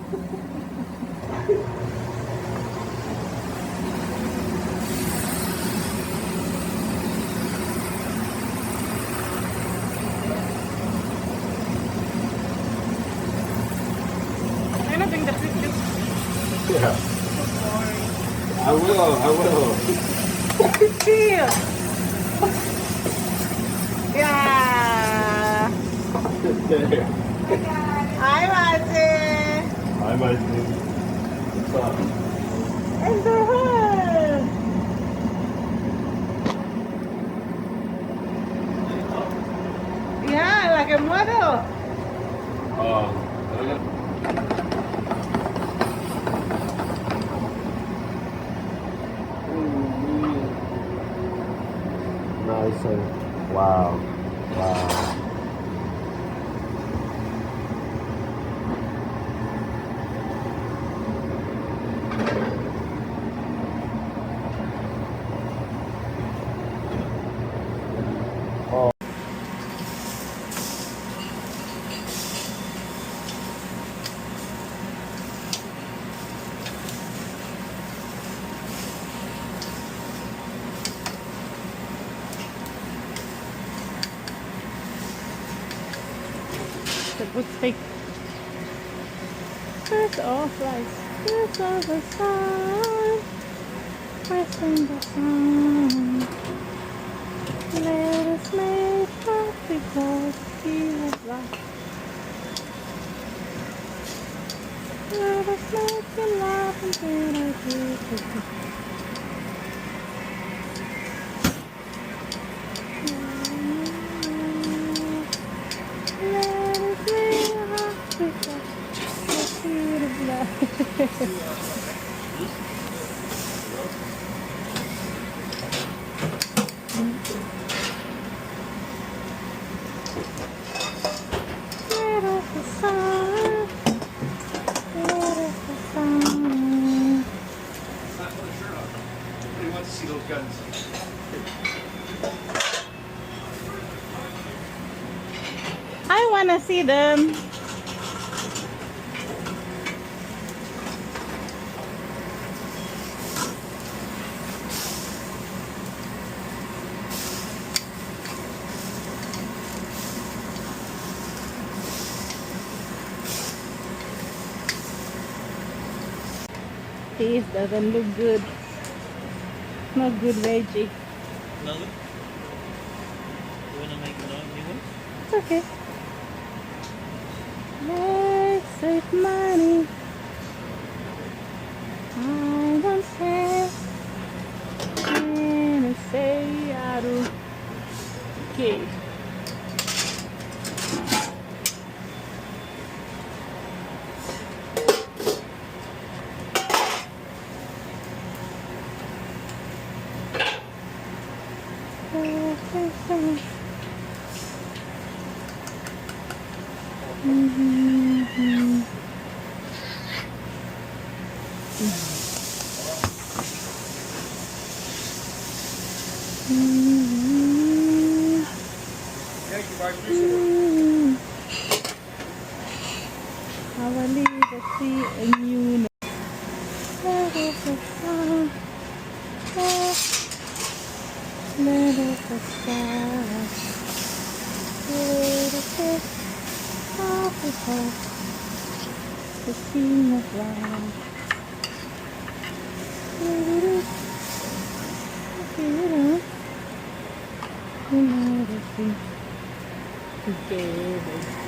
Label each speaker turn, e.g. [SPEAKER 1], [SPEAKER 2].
[SPEAKER 1] I'm not doing the flip.
[SPEAKER 2] Yeah. I will.
[SPEAKER 1] Chill. Yeah. Hi, Martin.
[SPEAKER 2] Hi, Martin. What's up?
[SPEAKER 1] And the hood. Yeah, like a model.
[SPEAKER 2] Nice and wow. Oh.
[SPEAKER 1] The good steak. First off, like, first of the sun. First in the sun. Let us make love because he was life. Let us make you laugh and then I do it. Let us make love because he was life. Let us the sun. Let us the sun.
[SPEAKER 3] Nobody wants to see those guns.
[SPEAKER 1] I want to see them. This doesn't look good. Not good veggie.
[SPEAKER 4] No? You wanna make another new one?
[SPEAKER 1] It's okay. Let's save money. I don't say. And say I do. Okay. I will leave the sea and you know. Let us the sun. Let us the sky. Let us take off the hope. The scene of life. You know the thing together.